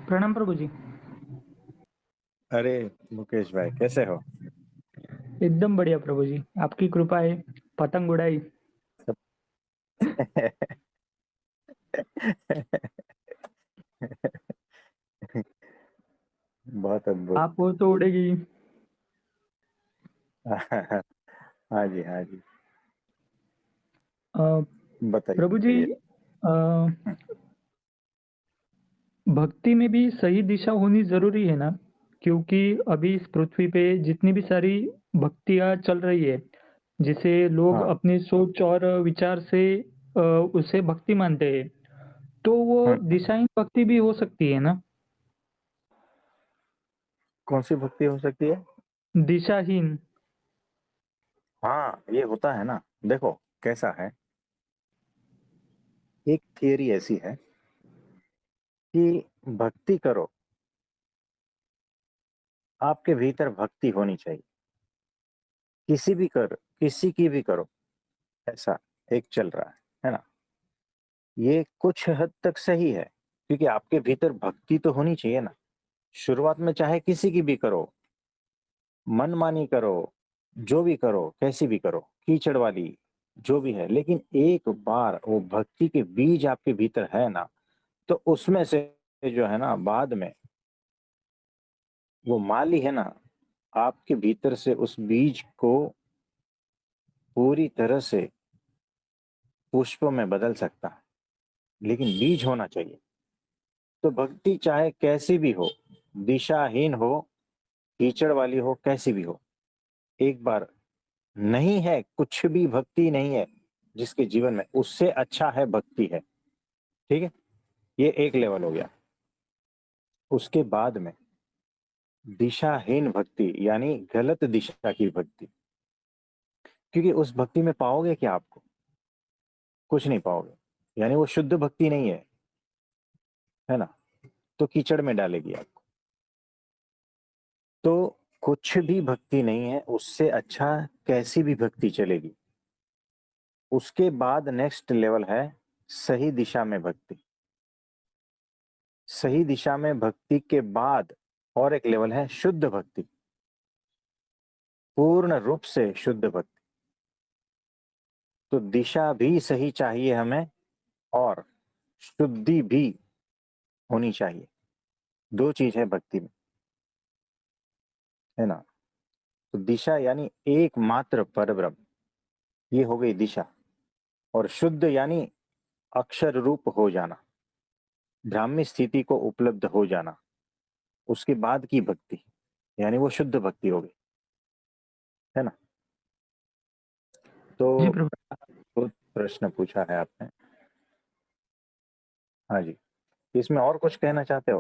प्रणाम प्रभु जी। अरे मुकेश भाई, कैसे हो? एकदम बढ़िया प्रभु जी, आपकी कृपा है। पतंग उड़ाई। सब बहुत अद्भुत। आप हो तो उड़ेगी। हाँ जी, हाँ जी। अ, बताइए, प्रभु जी, बताइए। अ, भक्ति में भी सही दिशा होनी जरूरी है ना? क्योंकि अभी इस पृथ्वी पे जितनी भी सारी भक्तियाँ चल रही है, जिसे लोग हाँ। अपनी सोच और विचार से उसे भक्ति मानते हैं, तो वो हम्म। दिशाहीन भक्ति भी हो सकती है ना? कौन सी भक्ति हो सकती है? दिशाहीन। हाँ, ये होता है ना। देखो, कैसा है, एक थियरी ऐसी है कि भक्ति करो, आपके भीतर भक्ति होनी चाहिए। किसी की भी करो, ऐसा एक चल रहा है ना। ये कुछ हद तक सही है, क्योंकि आपके भीतर भक्ति तो होनी चाहिए ना। शुरुआत में चाहे किसी की भी करो, मनमानी करो, जो भी करो, कैसी भी करो, कीचड़ वाली, जो भी है, लेकिन एक बार वो भक्ति के बीज आपके भीतर है ना, तो उसमें से जो है ना, बाद में वो माली है ना, आपके भीतर से उस बीज को पूरी तरह से पुष्प में बदल सकता है। लेकिन बीज होना चाहिए। तो भक्ति चाहे कैसी भी हो, दिशाहीन हो, कीचड़ वाली हो, कैसी भी हो, एक बार नहीं है, कुछ भी भक्ति नहीं है जिसके जीवन में, उससे अच्छा है भक्ति है। ठीक है, ये एक लेवल हो गया। उसके बाद में दिशाहीन भक्ति, यानी गलत दिशा की भक्ति। क्योंकि उस भक्ति में पाओगे क्या? आपको कुछ नहीं पाओगे, यानी वो शुद्ध भक्ति नहीं है ना। तो कीचड़ में डालेगी आपको। तो कुछ भी भक्ति नहीं है, उससे अच्छा कैसी भी भक्ति चलेगी। उसके बाद नेक्स्ट लेवल है सही दिशा में भक्ति। सही दिशा में भक्ति के बाद और एक लेवल है शुद्ध भक्ति, पूर्ण रूप से शुद्ध भक्ति। तो दिशा भी सही चाहिए हमें, और शुद्धि भी होनी चाहिए। दो चीज है भक्ति में, है ना। तो दिशा यानी एकमात्र परब्रह्म, ये हो गई दिशा। और शुद्ध यानी अक्षर रूप हो जाना, ब्राह्मी स्थिति को उपलब्ध हो जाना। उसके बाद की भक्ति यानी वो शुद्ध भक्ति हो गई, है ना। तो जी प्रभु। बहुत प्रश्न पूछा है आपने। हाँ जी, इसमें और कुछ कहना चाहते हो?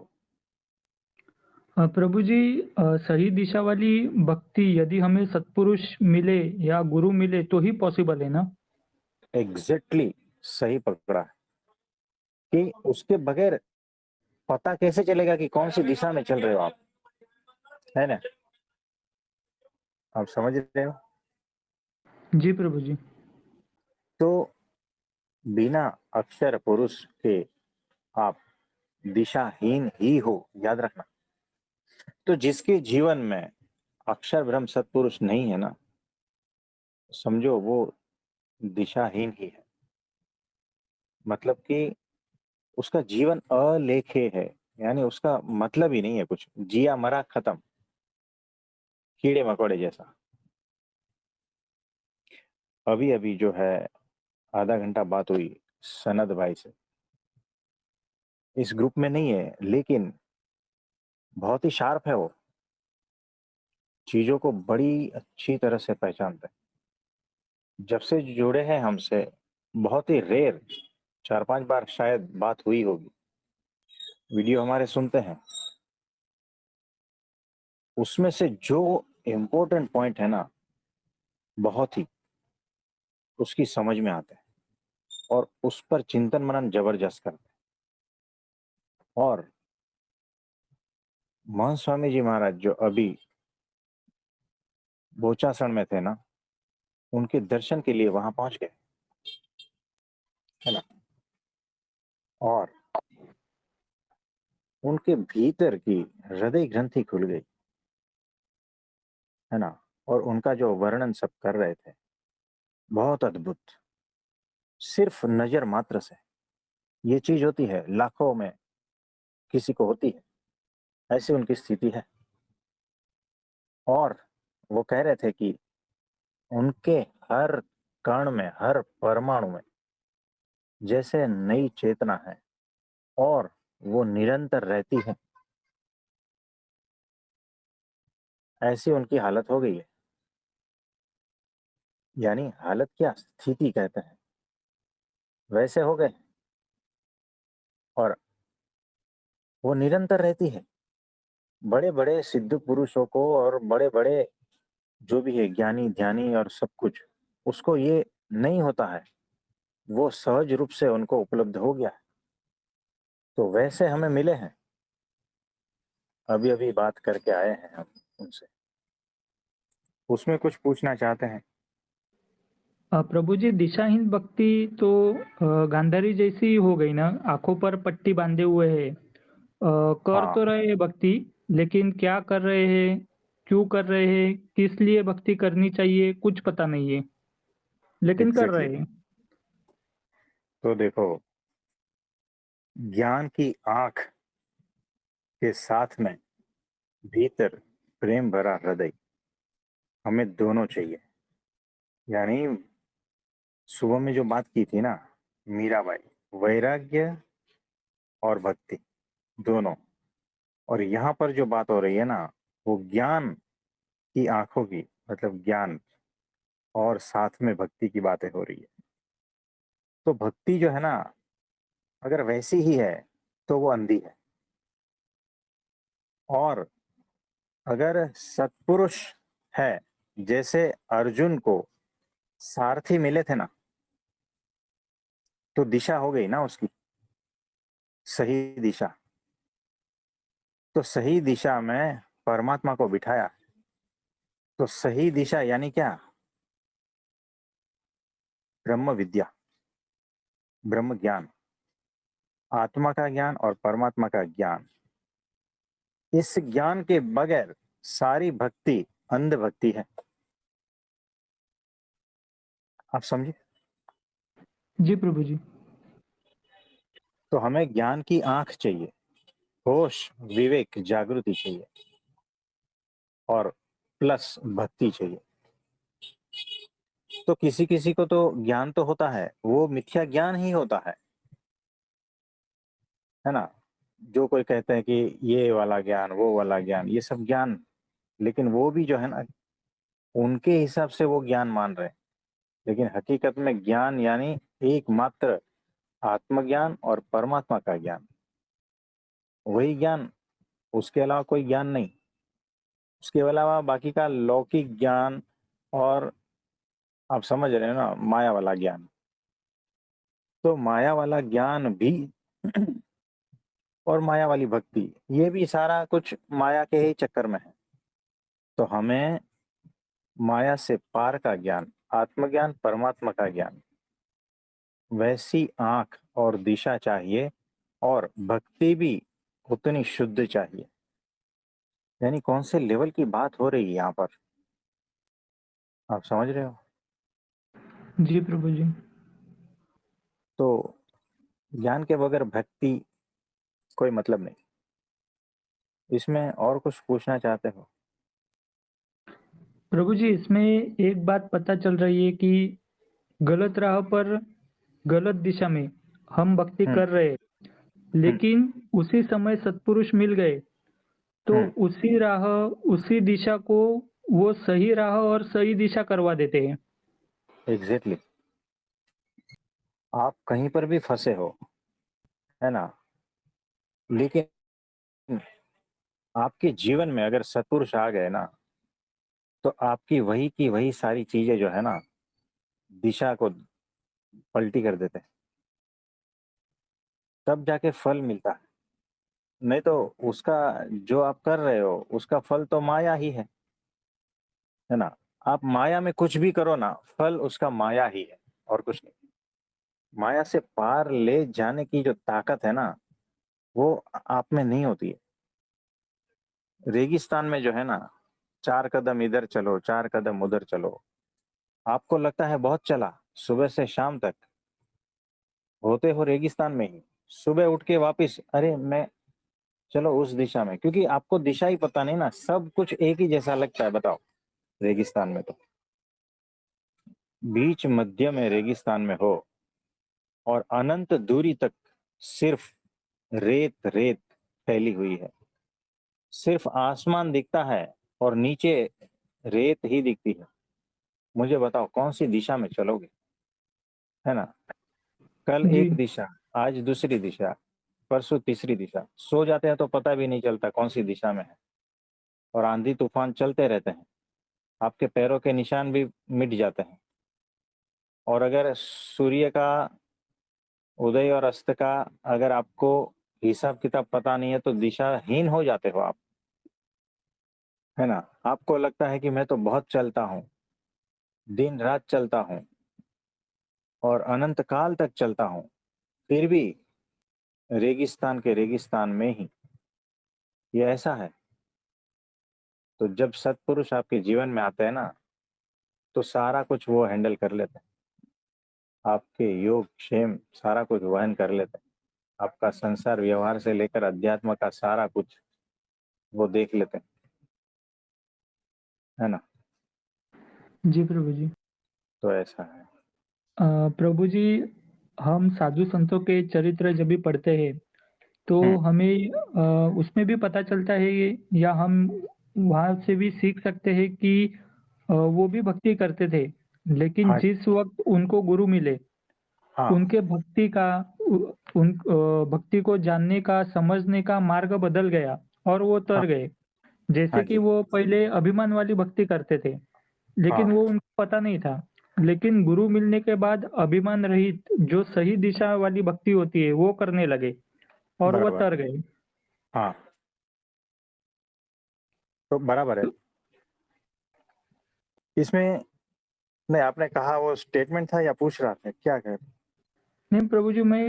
प्रभु जी, सही दिशा वाली भक्ति यदि हमें सत्पुरुष मिले या गुरु मिले तो ही पॉसिबल है ना? एग्जैक्टली exactly, सही पकड़ा है। कि उसके बगैर पता कैसे चलेगा कि कौन सी दिशा में चल रहे हो आप, है ना। आप समझ रहे हो? जी प्रभु जी। तो बिना अक्षर पुरुष के आप दिशाहीन ही हो, याद रखना। तो जिसके जीवन में अक्षर ब्रह्म सत्पुरुष नहीं है ना, समझो वो दिशाहीन ही है। मतलब कि उसका जीवन अलेखे है, यानी उसका मतलब ही नहीं है कुछ, जिया मरा खत्म, कीड़े मकोड़े जैसा। अभी अभी जो है, आधा घंटा बात हुई सनद भाई से। इस ग्रुप में नहीं है, लेकिन बहुत ही शार्प है वो, चीजों को बड़ी अच्छी तरह से पहचानता है। जब से जुड़े हैं हमसे, बहुत ही रेयर, 4-5 बार शायद बात हुई होगी, वीडियो हमारे सुनते हैं। उसमें से जो इम्पोर्टेंट पॉइंट है ना, बहुत ही उसकी समझ में आता है, और उस पर चिंतन मनन जबरदस्त करते हैं। और महंत स्वामी जी महाराज जो अभी बोचासण में थे ना, उनके दर्शन के लिए वहां पहुंच गए, है ना। और उनके भीतर की हृदय ग्रंथि खुल गई, है ना? और उनका जो वर्णन सब कर रहे थे, बहुत अद्भुत, सिर्फ नज़र मात्र से। ये चीज़ होती है, लाखों में किसी को होती है, ऐसी उनकी स्थिति है। और वो कह रहे थे कि उनके हर कण में, हर परमाणु में जैसे नई चेतना है और वो निरंतर रहती है, ऐसी उनकी हालत हो गई है। यानी हालत क्या, स्थिति कहते हैं, वैसे हो गए और वो निरंतर रहती है। बड़े-बड़े सिद्ध पुरुषों को और बड़े-बड़े जो भी है ज्ञानी, ध्यानी और सब कुछ, उसको ये नहीं होता है, वो सहज रूप से उनको उपलब्ध हो गया है। तो वैसे हमें मिले हैं, अभी-अभी बात करके आए हैं हम उनसे। उसमें कुछ पूछना चाहते हैं? प्रभु जी दिशाहीन भक्ति तो गांधारी जैसी हो गई ना, आँखों पर पट्टी बाँधे हुए है। कर हाँ, तो रहे हैं भक्ति, लेकिन क्या कर रहे हैं, क्यों कर रहे हैं, किस लिए भक्ति करनी चाहिए, कुछ पता नहीं है, लेकिन कर एग्ज़ैक्टली। रहे हैं। तो देखो, ज्ञान की आँख के साथ में भीतर प्रेम भरा हृदय, हमें दोनों चाहिए। यानी सुबह में जो बात की थी ना, मीराबाई, वैराग्य और भक्ति दोनों। और यहाँ पर जो बात हो रही है ना, वो ज्ञान की आँखों की, मतलब ज्ञान और साथ में भक्ति की बातें हो रही है। तो भक्ति जो है ना, अगर वैसी ही है, तो वो अंधी है। और अगर सत्पुरुष है, जैसे अर्जुन को सारथी मिले थे ना, तो दिशा हो गई ना उसकी, सही दिशा। तो सही दिशा में परमात्मा को बिठाया। तो सही दिशा यानी क्या? ब्रह्म विद्या, ब्रह्म ज्ञान, आत्मा का ज्ञान और परमात्मा का ज्ञान। इस ज्ञान के बगैर सारी भक्ति अंध भक्ति है। आप समझे? जी प्रभु जी। तो हमें ज्ञान की आँख चाहिए, होश, विवेक, जागृति चाहिए और प्लस भक्ति चाहिए। तो किसी-किसी को तो ज्ञान तो होता है, वो मिथ्या ज्ञान ही होता है ना? जो कोई कहते हैं कि ये वाला ज्ञान, वो वाला ज्ञान, ये सब ज्ञान, लेकिन वो भी जो है ना, उनके हिसाब से वो ज्ञान मान रहे हैं। लेकिन हकीकत में ज्ञान यानी एकमात्र आत्मज्ञान और परमात्मा का ज्ञान। वही ज्ञान, उसके अलावा कोई ज्ञान नहीं। उसके अलावा बाकी का लौकिक ज्ञान और आप समझ रहे हो ना, माया वाला ज्ञान। तो माया वाला ज्ञान भी और माया वाली भक्ति, ये भी सारा कुछ माया के ही चक्कर में है। तो हमें माया से पार का ज्ञान, आत्मज्ञान, परमात्मा का ज्ञान, वैसी आँख और दिशा चाहिए और भक्ति भी उतनी शुद्ध चाहिए। यानी कौन से लेवल की बात हो रही है यहाँ पर, आप समझ रहे हो? जी प्रभु जी। तो ज्ञान के बगैर भक्ति कोई मतलब नहीं। इसमें और कुछ पूछना चाहते हो? प्रभु जी, इसमें एक बात पता चल रही है कि गलत राह पर, गलत दिशा में हम भक्ति हुँ, कर रहे हैं, हुँ, लेकिन उसी समय सत्पुरुष मिल गए, तो हुँ, उसी राह, उसी दिशा को वो सही राह और सही दिशा करवा देते हैं। एग्ज़ैक्टली। आप कहीं पर भी फँसे हो, है ना? लेकिन आपके जीवन में अगर सत्पुरुष आ गए ना, तो आपकी वही की वही सारी चीज़ें जो है ना, दिशा को पलटी कर देते हैं। तब जाके फल मिलता है। नहीं तो उसका जो आप कर रहे हो, उसका फल तो माया ही है ना? आप माया में कुछ भी करो ना, फल उसका माया ही है और कुछ नहीं। माया से पार ले जाने की जो ताकत है ना, वो आप में नहीं होती है। रेगिस्तान में जो है ना, 4 कदम इधर चलो, 4 कदम उधर चलो, आपको लगता है बहुत चला, सुबह से शाम तक, होते हो रेगिस्तान में ही। सुबह उठ के वापस अरे मैं चलो उस दिशा में, क्योंकि आपको दिशा ही पता नहीं ना, सब कुछ एक ही जैसा लगता है, बताओ रेगिस्तान में तो। बीच मध्य में रेगिस्तान में हो और अनंत दूरी तक सिर्फ रेत रेत फैली हुई है, सिर्फ आसमान दिखता है और नीचे रेत ही दिखती है। मुझे बताओ कौन सी दिशा में चलोगे, है ना? कल जी, एक दिशा, आज दूसरी दिशा, परसों तीसरी दिशा, सो जाते हैं तो पता भी नहीं चलता कौन सी दिशा में है, और आंधी तूफान चलते रहते हैं, आपके पैरों के निशान भी मिट जाते हैं। और अगर सूर्य का उदय और अस्त का अगर आपको हिसाब किताब पता नहीं है तो दिशाहीन हो जाते हो आप, है ना? आपको लगता है कि मैं तो बहुत चलता हूँ, दिन रात चलता हूँ और अनंत काल तक चलता हूँ, फिर भी रेगिस्तान के रेगिस्तान में ही। ये ऐसा है। तो जब सत्पुरुष आपके जीवन में आते हैं ना, तो सारा कुछ वो हैंडल कर लेते हैं, आपके योग क्षेम सारा कुछ वहन कर लेते हैं, आपका संसार व्यवहार से लेकर अध्यात्म का सारा कुछ वो देख लेते हैं, है ना? जी प्रभु जी। तो ऐसा है। प्रभु जी, हम साधु संतों के चरित्र जब भी पढ़ते हैं, तो हम्म। हमें उसमें भी पता चलता है या हम वहाँ से भी सीख सकते हैं कि वो भी भक्ति करते थे, लेकिन हाँ जिस वक़्त उनको गुरु मिले, हाँ उनके भक्ति का भक्ति को जानने का, समझने का मार्ग बदल गया और वो तर हाँ गए। जैसे हाँ कि जी। वो पहले अभिमान वाली भक्ति करते थे, हाँ लेकिन वो उनको पता नहीं था। लेकिन गुरु मिलने के बाद अभिमान रहित जो सही दिशा वाली भक्ति होती है, वो करने लगे और वो बराबर। तर गए। हाँ, तो बराबर है तो इसमें। नहीं, आपने कहा वो स्टेटमेंट था या पूछ रहा था क्या कह? नहीं प्रभु जी, मैं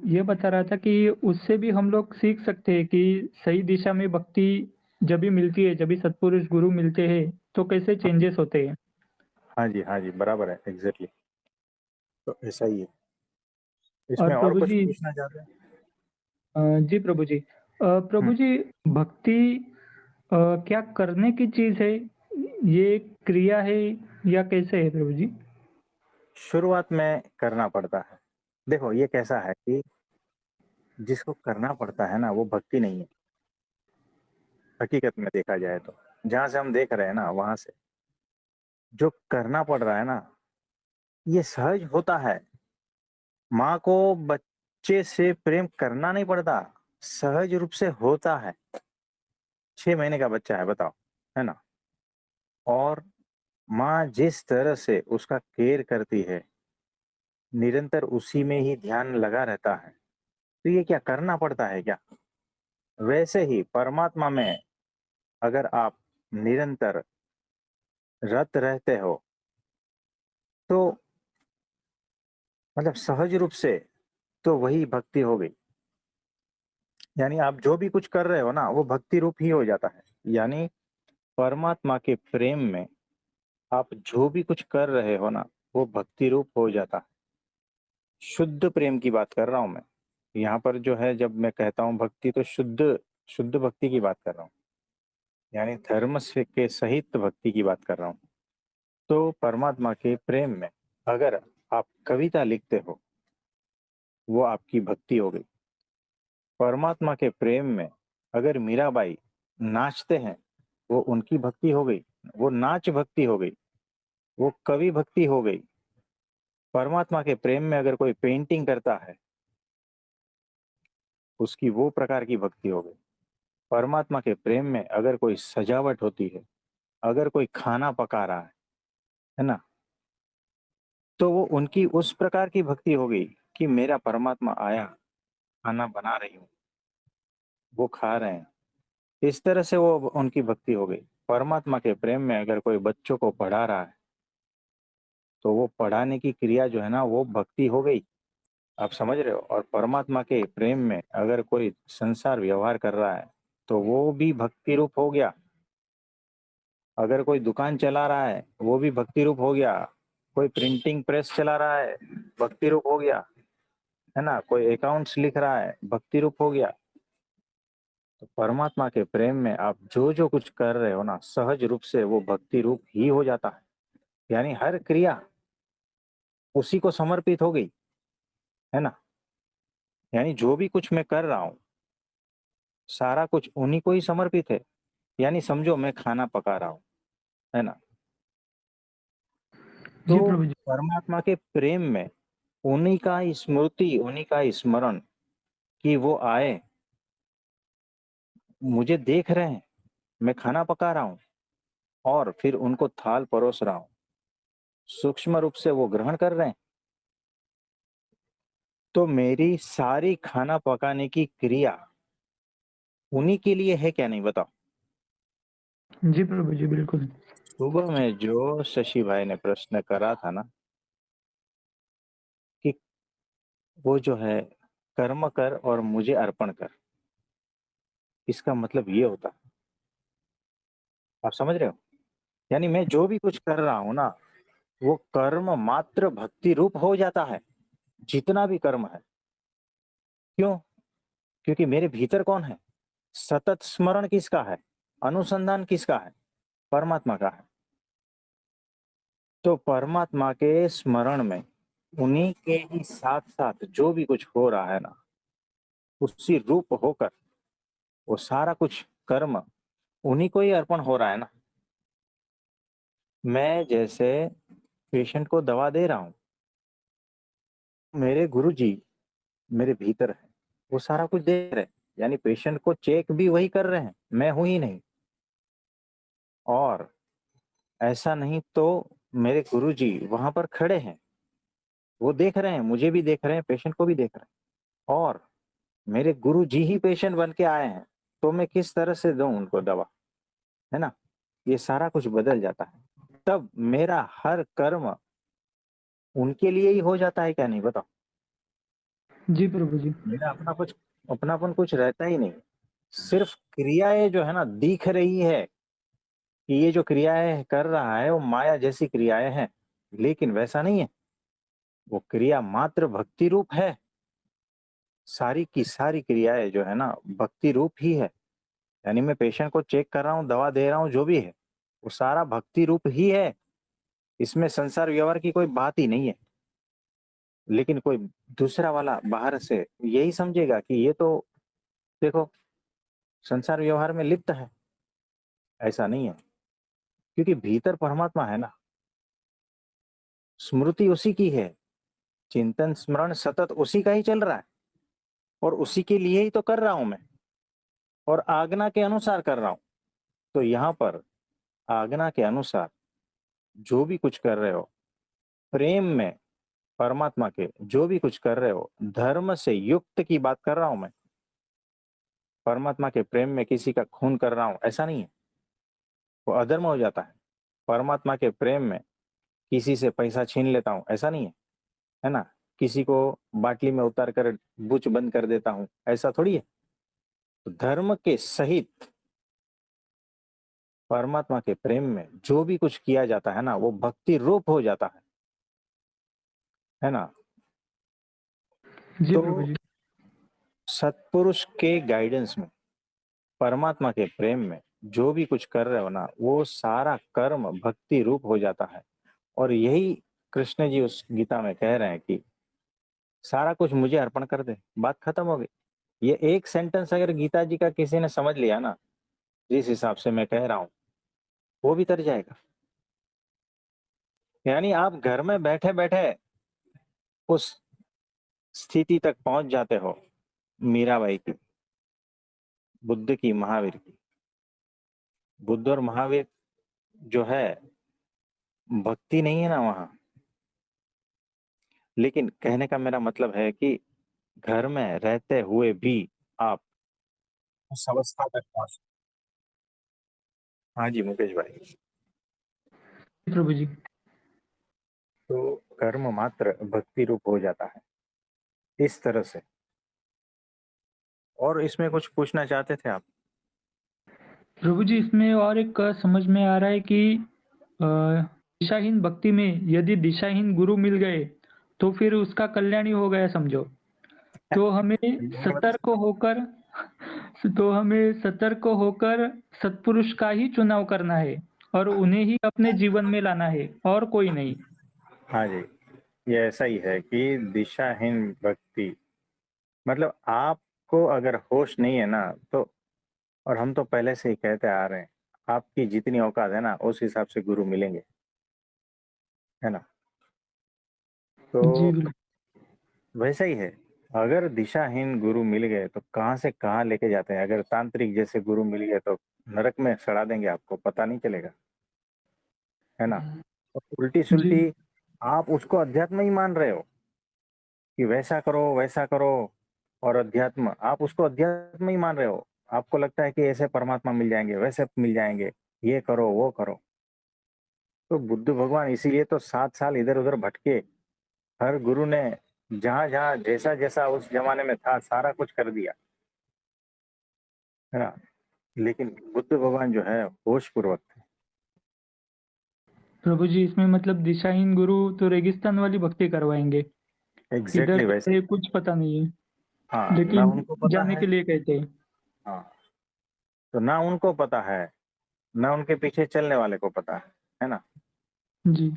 ये बता रहा था कि उससे भी हम लोग सीख सकते हैं कि सही दिशा में भक्ति जब भी मिलती है, जब भी सत्पुरुष गुरु मिलते हैं, तो कैसे चेंजेस होते हैं। हाँ जी बराबर है, एग्जैक्टली। तो ऐसा ही है। और इसमें और प्रभु कुछ जी, पूछना चाहते हैं? जी प्रभु जी, हम्म। प्रभु जी, भक्ति क्या करने की चीज़ है? ये क्रिया है या कैसे है प्रभु जी? शुरुआत में करना पड़ता है। देखो ये कैसा है कि जिसको करना पड़ता है ना वो भक्ति नहीं है, हकीकत में देखा जाए तो। जहां से हम देख रहे हैं ना वहां से जो करना पड़ रहा है ना, ये सहज होता है। माँ को बच्चे से प्रेम करना नहीं पड़ता, सहज रूप से होता है। 6 महीने का बच्चा है, बताओ, है ना? और माँ जिस तरह से उसका केयर करती है, निरंतर उसी में ही ध्यान लगा रहता है, तो ये क्या करना पड़ता है क्या? वैसे ही परमात्मा में अगर आप निरंतर रत रहते हो, तो मतलब सहज रूप से, तो वही भक्ति हो गई। यानी आप जो भी कुछ कर रहे हो ना वो भक्ति रूप ही हो जाता है। यानी परमात्मा के प्रेम में आप जो भी कुछ कर रहे हो ना वो भक्ति रूप हो जाता है। शुद्ध प्रेम की बात कर रहा हूं मैं यहाँ पर, जो है जब मैं कहता हूँ भक्ति, तो शुद्ध शुद्ध भक्ति की बात कर रहा हूँ, यानी धर्म से के सहित भक्ति की बात कर रहा हूँ। तो परमात्मा के प्रेम में अगर आप कविता लिखते हो, वो आपकी भक्ति हो गई। परमात्मा के प्रेम में अगर मीराबाई नाचते हैं, वो उनकी भक्ति हो गई, वो नाच भक्ति हो गई, वो कवि भक्ति हो गई। परमात्मा के प्रेम में अगर कोई पेंटिंग करता है, उसकी वो प्रकार की भक्ति हो गई। परमात्मा के प्रेम में अगर कोई सजावट होती है, अगर कोई खाना पका रहा है ना, तो वो उनकी उस प्रकार की भक्ति हो गई कि मेरा परमात्मा आया, खाना बना रही हूँ, वो खा रहे हैं। इस तरह से वो उनकी भक्ति हो गई। परमात्मा के प्रेम में अगर कोई बच्चों को पढ़ा रहा है, तो वो पढ़ाने की क्रिया जो है ना वो भक्ति हो गई। आप समझ रहे हो? और परमात्मा के प्रेम में अगर कोई संसार व्यवहार कर रहा है, तो वो भी भक्ति रूप हो गया। अगर कोई दुकान चला रहा है, वो भी भक्ति रूप हो गया। कोई प्रिंटिंग प्रेस चला रहा है, भक्ति रूप हो गया, है ना? कोई अकाउंट्स लिख रहा है, भक्ति रूप हो गया। तो परमात्मा के प्रेम में आप जो कुछ कर रहे हो ना, सहज रूप से वो भक्ति रूप ही हो जाता है। यानी हर क्रिया उसी को समर्पित हो गई, है ना? यानी जो भी कुछ मैं कर रहा हूँ, सारा कुछ उन्हीं को ही समर्पित है। यानी समझो मैं खाना पका रहा हूँ, है ना? तो जी प्रभु जी। परमात्मा के प्रेम में उन्हीं का ही स्मृति, उन्हीं का ही स्मरण कि वो आए, मुझे देख रहे हैं, मैं खाना पका रहा हूँ और फिर उनको थाल परोस रहा हूँ। सूक्ष्म रूप से वो ग्रहण कर रहे हैं। तो मेरी सारी खाना पकाने की क्रिया उन्हीं के लिए है क्या नहीं बताओ? जी प्रभु जी, बिल्कुल। सुबह में जो शशि भाई ने प्रश्न करा था ना कि वो जो है कर्म कर और मुझे अर्पण कर, इसका मतलब ये होता है। आप समझ रहे हो? यानी मैं जो भी कुछ कर रहा हूँ ना, वो कर्म मात्र भक्ति रूप हो जाता है, जितना भी कर्म है। क्यों? क्योंकि मेरे भीतर कौन है? सतत स्मरण किसका है? अनुसंधान किसका है? परमात्मा का है। तो परमात्मा के स्मरण में उन्हीं के ही साथ साथ जो भी कुछ हो रहा है ना, उसी रूप होकर वो सारा कुछ कर्म उन्हीं को ही अर्पण हो रहा है ना। मैं जैसे पेशेंट को दवा दे रहा हूँ, मेरे गुरुजी मेरे भीतर है, वो सारा कुछ देख रहे हैं। यानी पेशेंट को चेक भी वही कर रहे हैं, मैं हूं ही नहीं। और ऐसा नहीं तो मेरे गुरुजी वहां पर खड़े हैं, वो देख रहे हैं, मुझे भी देख रहे हैं, पेशेंट को भी देख रहे हैं। और मेरे गुरुजी ही पेशेंट बन के आए हैं, तो मैं किस तरह से दूं उनको दवा, है ना? ये सारा कुछ बदल जाता है। तब मेरा हर कर्म उनके लिए ही हो जाता है क्या नहीं बताओ? जी प्रभु जी। मेरा अपनापन कुछ रहता ही नहीं। सिर्फ क्रियाएं जो है ना दिख रही है कि ये जो क्रियाएं कर रहा है वो माया जैसी क्रियाएं हैं, लेकिन वैसा नहीं है। वो क्रिया मात्र भक्ति रूप है। सारी की सारी क्रियाएं जो है ना भक्ति रूप ही है। यानी मैं पेशेंट को चेक कर रहा हूँ, दवा दे रहा हूँ, जो भी है वो सारा भक्ति रूप ही है। इसमें संसार व्यवहार की कोई बात ही नहीं है। लेकिन कोई दूसरा वाला बाहर से यही समझेगा कि ये तो देखो संसार व्यवहार में लिप्त है। ऐसा नहीं है, क्योंकि भीतर परमात्मा है ना, स्मृति उसी की है, चिंतन स्मरण सतत उसी का ही चल रहा है, और उसी के लिए ही तो कर रहा हूं मैं, और आज्ञा के अनुसार कर रहा हूं। तो यहाँ पर आज्ञा के अनुसार जो भी कुछ कर रहे हो, प्रेम में परमात्मा के जो भी कुछ कर रहे हो, धर्म से युक्त की बात कर रहा हूं मैं। परमात्मा के प्रेम में किसी का खून कर रहा हूं ऐसा नहीं है, वो अधर्म हो जाता है। परमात्मा के प्रेम में किसी से पैसा छीन लेता हूं ऐसा नहीं है, है ना? किसी को बाटली में उतार कर बुच बंद कर देता हूं ऐसा थोड़ी है। तो धर्म के सहित परमात्मा के प्रेम में जो भी कुछ किया जाता है ना, वो भक्ति रूप हो जाता है ना? जी तो प्रभु जी। सत्पुरुष के गाइडेंस में, परमात्मा के प्रेम में जो भी कुछ कर रहे हो ना, वो सारा कर्म भक्ति रूप हो जाता है। और यही कृष्ण जी उस गीता में कह रहे हैं कि सारा कुछ मुझे अर्पण कर दे, बात खत्म हो गई। ये एक सेंटेंस अगर गीता जी का किसी ने समझ लिया ना, जिस हिसाब से मैं कह रहा हूं, वो भी तर जाएगा। यानी आप घर में बैठे बैठे उस स्थिति तक पहुंच जाते हो, मीराबाई की, बुद्ध की, महावीर की। बुद्ध और महावीर जो है, भक्ति नहीं है ना वहां। लेकिन कहने का मेरा मतलब है कि घर में रहते हुए भी आप उस अवस्था तक पहुंच। हाँ जी मुकेश भाई। जी प्रभु जी। तो कर्म मात्र भक्ति रूप हो जाता है। इस तरह से। और इसमें कुछ पूछना चाहते थे आप? प्रभु जी, इसमें और एक समझ में आ रहा है कि दिशाहीन भक्ति में यदि दिशाहीन गुरु मिल गए, तो फिर उसका कल्याण ही हो गया समझो। तो हमें ये मत सतर्क होकर तो हमें सतर्क होकर सत्पुरुष का ही चुनाव करना है और उन्हें ही अपने जीवन में लाना है और कोई नहीं। हाँ जी, ये ऐसा ही है कि दिशाहीन भक्ति मतलब आपको अगर होश नहीं है ना, तो और हम तो पहले से ही कहते आ रहे हैं, आपकी जितनी औकात है ना, उस हिसाब से गुरु मिलेंगे, है ना? जी, तो बिल्कुल। वैसा ही है, अगर दिशाहीन गुरु मिल गए तो कहाँ से कहाँ लेके जाते हैं। अगर तांत्रिक जैसे गुरु मिल गए तो नरक में सड़ा देंगे, आपको पता नहीं चलेगा, है ना? और उल्टी जी, सुल्टी आप उसको अध्यात्म ही मान रहे हो कि वैसा करो वैसा करो, और अध्यात्म आप उसको अध्यात्म ही मान रहे हो। आपको लगता है कि ऐसे परमात्मा मिल जाएंगे, वैसे मिल जाएंगे, ये करो वो करो। तो बुद्ध भगवान इसीलिए तो 7 साल इधर उधर भटके। हर गुरु ने जहां जहां जैसा जैसा उस जमाने में था सारा कुछ कर दिया, है ना? लेकिन बुद्ध भगवान जो है होश पूर्वक थे। प्रभु जी, इसमें मतलब दिशाहीन गुरु तो रेगिस्तान वाली भक्ति करवाएँगे। इधर एग्जैक्टली वैसे। कैसे कुछ पता नहीं है, हाँ, ना लेकिन उनको पता जाने है। के लिए कहते हैं। हाँ, तो ना उनको पता है, ना उनके पीछे चलने वाले को पता है ना? जी,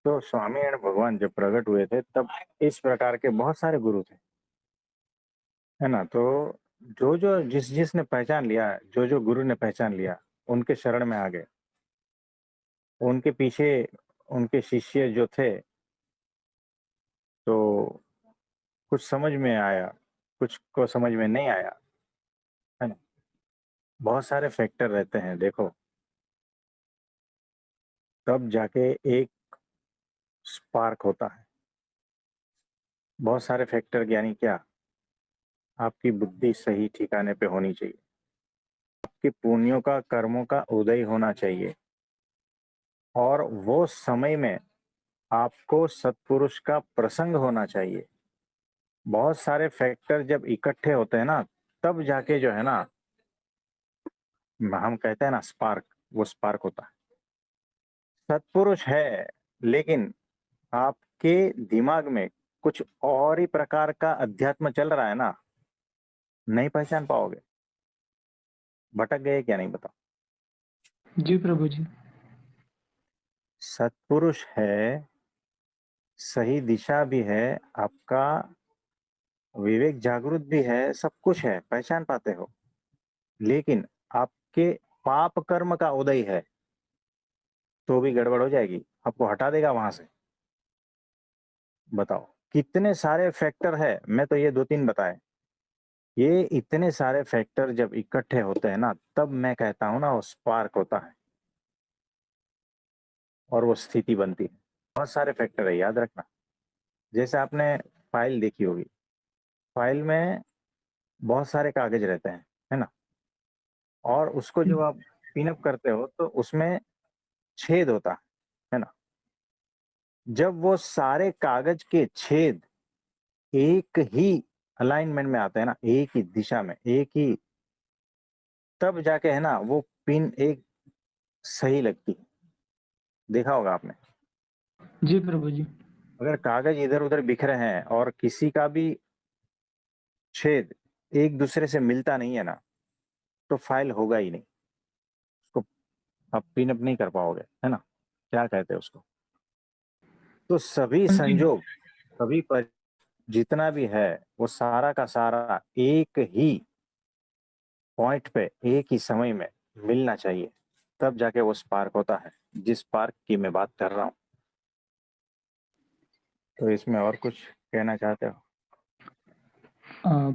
तो स्वामीनारायण भगवान जब प्रकट हुए थे तब इस प्रकार के बहुत सारे गुरु थे, है ना? तो जो जो जिस जिसने पहचान लिया, जो जो गुरु ने पहचान लिया, उनके शरण में आ गए। उनके पीछे उनके शिष्य जो थे, तो कुछ समझ में आया, कुछ को समझ में नहीं आया, है ना? बहुत सारे फैक्टर रहते हैं देखो, तब जाके एक स्पार्क होता है। बहुत सारे फैक्टर यानी क्या? आपकी बुद्धि सही ठिकाने पे होनी चाहिए, आपके पुण्यों का कर्मों का उदय होना चाहिए, और वो समय में आपको सत्पुरुष का प्रसंग होना चाहिए। बहुत सारे फैक्टर जब इकट्ठे होते हैं ना, तब जाके जो है ना, हम कहते हैं ना स्पार्क, वो स्पार्क होता है। सत्पुरुष है, लेकिन आपके दिमाग में कुछ और ही प्रकार का अध्यात्म चल रहा है ना, नहीं पहचान पाओगे। भटक गए क्या? नहीं बताओ। जी प्रभु जी। सत्पुरुष है, सही दिशा भी है, आपका विवेक जागृत भी है, सब कुछ है, पहचान पाते हो। लेकिन आपके पाप कर्म का उदय है, तो भी गड़बड़ हो जाएगी, आपको हटा देगा वहां से। बताओ कितने सारे फैक्टर है, मैं तो ये 2-3 बताए। ये इतने सारे फैक्टर जब इकट्ठे होते हैं ना, तब मैं कहता हूं ना वो स्पार्क होता है और वो स्थिति बनती है। बहुत सारे फैक्टर है, याद रखना। जैसे आपने फाइल देखी होगी, फाइल में बहुत सारे कागज रहते हैं, है ना? और उसको जब आप पिनअप करते हो तो उसमें छेद होता है ना? जब वो सारे कागज के छेद एक ही अलाइनमेंट में आते हैं ना, एक ही दिशा में, एक ही, तब जाके है ना वो पिन एक सही लगती है। देखा होगा आपने। जी प्रभु जी। अगर कागज इधर उधर बिखरे हैं और किसी का भी छेद एक दूसरे से मिलता नहीं है ना, तो फाइल होगा ही नहीं, उसको आप पिन अप नहीं कर पाओगे, है ना? क्या कहते हैं उसको? तो सभी हाँ जी। संजोग, सभी पर जितना भी है, वो सारा का सारा एक ही पॉइंट पे एक ही समय में मिलना चाहिए, तब जाके वो स्पार्क होता है, जिस स्पार्क की मैं बात कर रहा हूँ। तो इसमें और कुछ कहना चाहते हो?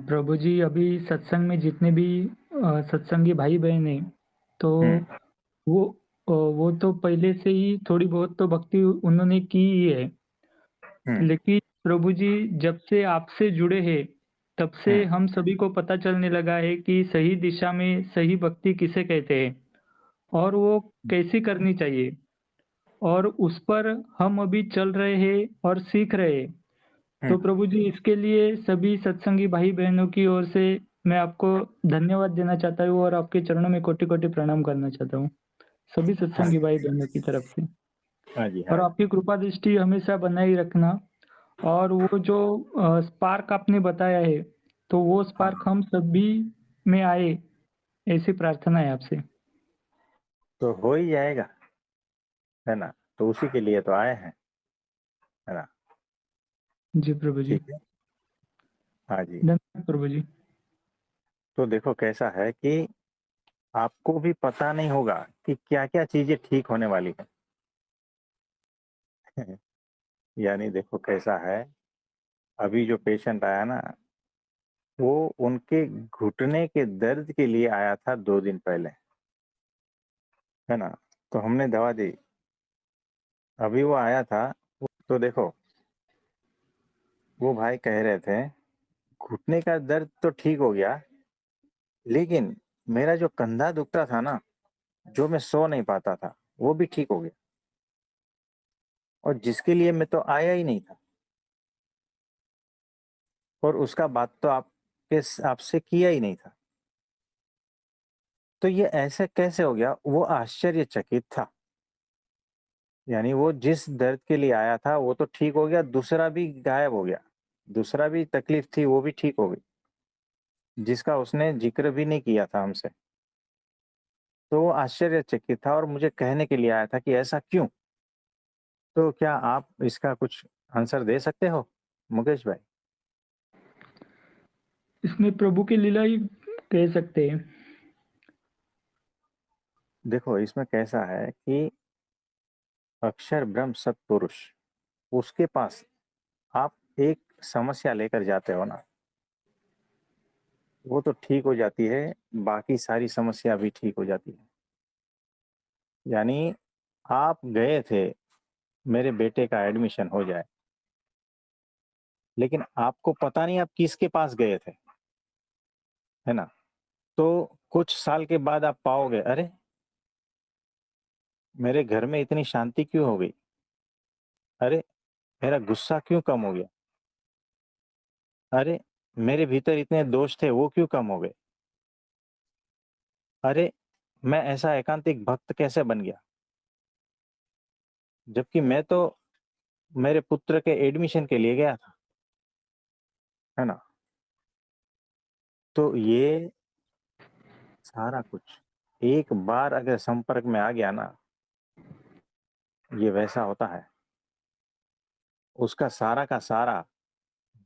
प्रभु जी, अभी सत्संग में जितने भी सत्संगी भाई-बहन हैं, तो हम्म। वो तो पहले से ही थोड़ी बहुत तो भक्ति उन्होंने की ही है। हम्म। लेकिन प्रभु जी, जब से आपसे जुड़े हैं, तब से हम्म। हम सभी को पता चलने लगा है कि सही दिशा में सही भक्ति किसे कहते हैं और वो कैसी करनी चाहिए, और उस पर हम अभी चल रहे हैं और सीख रहे हैं। तो प्रभु जी इसके लिए सभी सत्संगी भाई-बहनों की ओर से मैं आपको धन्यवाद देना चाहता हूँ और आपके चरणों में कोटि-कोटि प्रणाम करना चाहता हूँ। सभी हाँ, सत्संगी भाई-बहनों की तरफ से। हाँ जी, और हाँ जी। आपकी कृपा दृष्टि हमेशा बनाए रखना और वो जो स्पार्क आपने बताया है, तो वो हाँ, स्पार्क हम सभी में आए, ऐसी प्रार्थना है आपसे। तो हो ही जाएगा, है ना? तो उसी के लिए तो आए हैं, है ना? जी प्रभु जी। ठीक है? हाँ जी। धन्यवाद प्रभु जी। तो देखो कैसा है कि आपको भी पता नहीं होगा कि क्या-क्या चीज़ें ठीक होने वाली हैं। यानी देखो कैसा है, अभी जो पेशेंट आया ना, वो उनके घुटने के दर्द के लिए आया था 2 दिन पहले, है ना? तो हमने दवा दी। अभी वो आया था, तो देखो, वो भाई कह रहे थे, घुटने का दर्द तो ठीक हो गया, लेकिन मेरा जो कंधा दुखता था ना, जो मैं सो नहीं पाता था, वो भी ठीक हो गया और जिसके लिए मैं तो आया ही नहीं था और उसका बात तो आपसे किया ही नहीं था। तो ये ऐसे कैसे हो गया? वो आश्चर्यचकित था। यानी वो जिस दर्द के लिए आया था, वो तो ठीक हो गया, दूसरा भी गायब हो गया। दूसरा भी तकलीफ थी, वो भी ठीक हो गई, जिसका उसने ज़िक्र भी नहीं किया था हमसे। तो वो आश्चर्यचकित था और मुझे कहने के लिए आया था कि ऐसा क्यों? तो क्या आप इसका कुछ आंसर दे सकते हो, मुकेश भाई? इसमें प्रभु की लीला ही कह सकते हैं। देखो, इसमें कैसा है कि अक्षर ब्रह्म सत्पुरुष, उसके पास आप एक समस्या लेकर जाते हो ना, वो तो ठीक हो जाती है, बाकी सारी समस्या भी ठीक हो जाती है। यानी आप गए थे, मेरे बेटे का एडमिशन हो जाए, लेकिन आपको पता नहीं आप किसके पास गए थे, है ना? तो कुछ साल के बाद आप पाओगे, अरे! मेरे घर में इतनी शांति क्यों हो गई? अरे! मेरा गुस्सा क्यों कम हो गया? अरे! मेरे भीतर इतने दोष थे, वो क्यों कम हो गए? अरे! मैं ऐसा एकांतिक भक्त कैसे बन गया? जबकि मैं तो मेरे पुत्र के एडमिशन के लिए गया था, है ना? तो ये सारा कुछ एक बार अगर संपर्क में आ गया ना, ये वैसा होता है। उसका सारा का सारा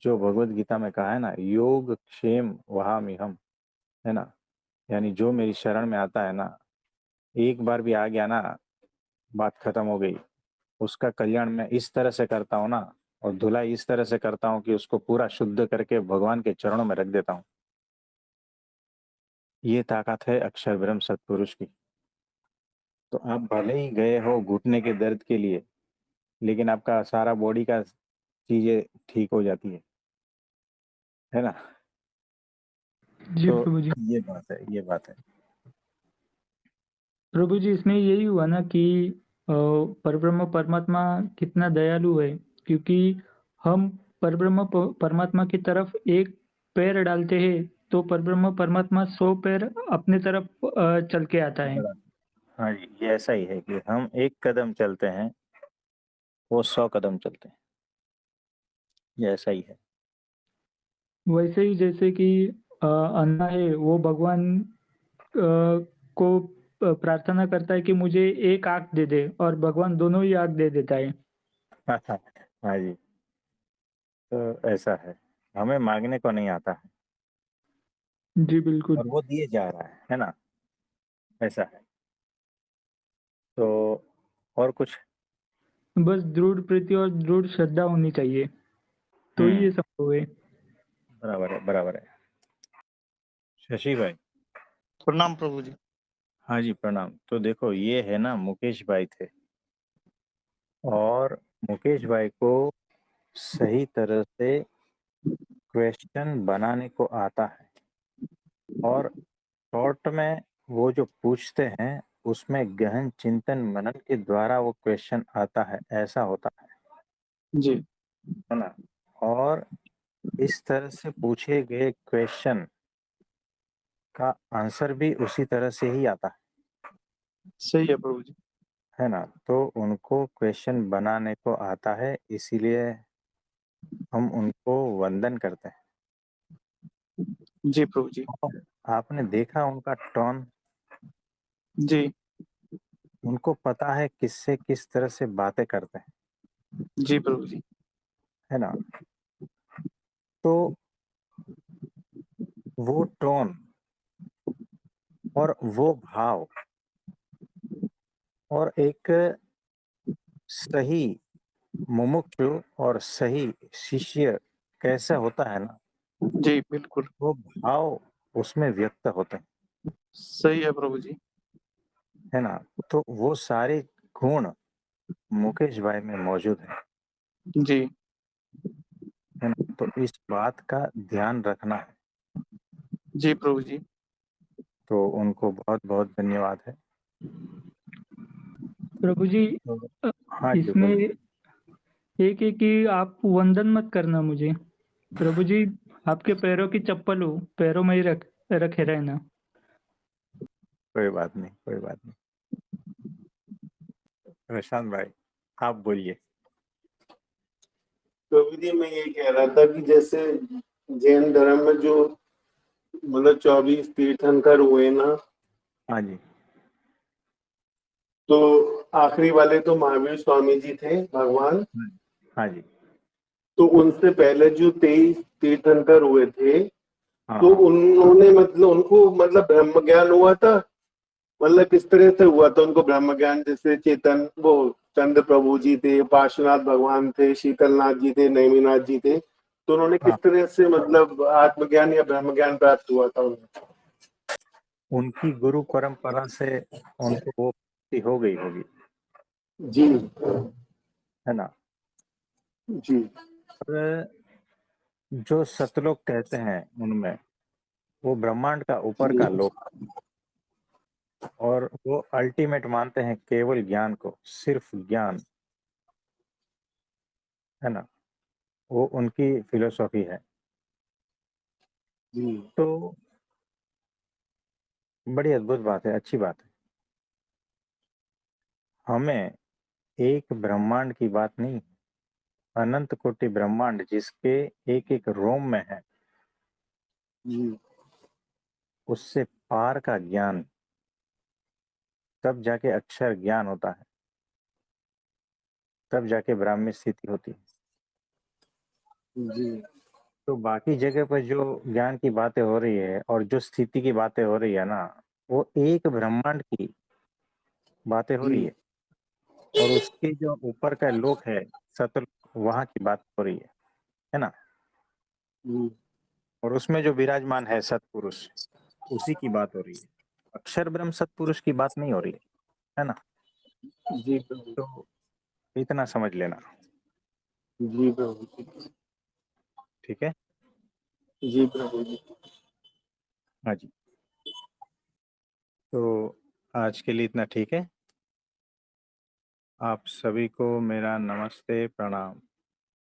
जो भगवद गीता में कहा है ना, योग क्षेम वहाम्यहम्, है ना? यानी जो मेरी शरण में आता है ना, एक बार भी आ गया ना, बात खत्म हो गई। उसका कल्याण मैं इस तरह से करता हूँ ना और धुलाई इस तरह से करता हूँ कि उसको पूरा शुद्ध करके भगवान के चरणों में रख देता हूँ। ये ताकत है अक्षर ब्रह्म सत्पुरुष की। तो आप भले ही गए हो घुटने के दर्द के लिए, लेकिन आपका सारा बॉडी का चीज़ें ठीक हो जाती है ना? जी तो प्रभु जी। ये बात है, ये बात है। प्रभु जी इसमें यही हुआ ना कि परब्रह्म परमात्मा कितना दयालु है क्योंकि हम परब्रह्म परमात्मा की तरफ एक पैर डालते हैं तो परब्रह्म परमात्मा 100 पैर अपने तरफ चल के आता है। बड़ा हाँ जी, ये ऐसा ही है कि हम एक कदम चलते हैं, वो 100 कदम चलते हैं। ये ऐसा ही है। वैसे ही जैसे कि अन्ना है वो भगवान को प्रार्थना करता है कि मुझे एक आँख दे दे और भगवान दोनों ही आँख दे देता है। हाँ जी, तो ऐसा है। हमें माँगने को नहीं आता है जी बिल्कुल। और वो दिए जा रहा है ना? ऐसा है। तो और कुछ? बस दृढ़ प्रीति और दृढ़ श्रद्धा होनी चाहिए, तो ही ये हुँ, संभव है। बराबर है, बराबर है। शशि भाई, प्रणाम प्रभु जी। हाँ जी, प्रणाम। तो देखो ये है ना मुकेश भाई थे और मुकेश भाई को सही तरह से क्वेश्चन बनाने को आता है और शॉर्ट में वो जो पूछते हैं, उसमें गहन चिंतन मनन के द्वारा वो क्वेश्चन आता है, ऐसा होता जी। है ना? और इस तरह से पूछे गए क्वेश्चन का आंसर भी उसी तरह से ही आता सही है प्रभु जी। है ना। तो उनको क्वेश्चन बनाने को आता है, इसीलिए हम उनको वंदन करते हैं। जी प्रभु जी। और आपने देखा उनका टोन, जी उनको पता है किससे किस तरह से बातें करते हैं, जी प्रभु जी। है ना। तो वो टोन और वो भाव और एक सही मुमुक्षु और सही शिष्य कैसा होता है ना, जी बिल्कुल वो भाव उसमें व्यक्त होते हैं, सही है प्रभु जी। है ना। तो वो सारे गुण मुकेश भाई में मौजूद जी है ना। तो इस बात का ध्यान रखना है। जी प्रभु जी। तो उनको बहुत बहुत धन्यवाद है। प्रभु जी, तो अ, हाँ जी, इसमें बोलिए। एक है कि आप वंदन मत करना मुझे। प्रभु जी, आपके पैरों की चप्पल हो, पैरों में ही रखे रहना। कोई बात नहीं, कोई बात नहीं। प्रशांत भाई, आप बोलिए। प्रभु जी, मैं ये कह रहा था कि जैसे जैन धर्म में जो मतलब 24 तीर्थंकर हुए ना, हाँ जी, तो आखिरी वाले तो महावीर स्वामी जी थे भगवान। हाँ जी, तो उनसे पहले जो 23 तीर्थंकर हुए थे, हाँ तो हाँ। उन्होंने मतलब उनको मतलब ब्रह्म ज्ञान हुआ था। मतलब किस तरह से हुआ था उनको ब्रह्म ज्ञान? जैसे चेतन वो चंद्र प्रभु जी थे, पार्श्वनाथ भगवान थे, शीतलनाथ जी थे, नेमिनाथ जी थे। तो उन्होंने हाँ, किस तरह से मतलब आत्मज्ञान या ब्रह्म ज्ञान प्राप्त हुआ था उन्हें? उनकी गुरु परंपरा से उनको वो प्राप्ति हो गई होगी, जी है ना। जी और जो सतलोक कहते हैं उनमें, वो ब्रह्मांड का ऊपर जी का लोक, और वो अल्टीमेट मानते हैं केवल ज्ञान को, सिर्फ ज्ञान, है ना। वो उनकी फिलोसॉफी है। जी तो बड़ी अद्भुत बात है, अच्छी बात है। हमें एक ब्रह्मांड की बात नहीं, अनंत कोटि ब्रह्मांड जिसके एक एक रोम में है, जी उससे पार का ज्ञान, तब जाके अक्षर ज्ञान होता है, तब जाके ब्राह्मी स्थिति होती है। जी तो बाकी जगह पर जो ज्ञान की बातें हो रही है और जो स्थिति की बातें हो रही है ना, वो एक ब्रह्मांड की बातें हो जी रही है, और उसके जो ऊपर का लोक है सतलोक, वहां की बात हो रही है ना। जी और उसमें जो विराजमान है सतपुरुष, उसी की बात हो रही है। अक्षर ब्रह्म सतपुरुष की बात नहीं हो रही है ना। जी प्रभु तो इतना समझ लेना, जी प्रभु जी ठीक है। जी प्रभु जी। हाँ जी। तो आज के लिए इतना ठीक है। आप सभी को मेरा नमस्ते, प्रणाम।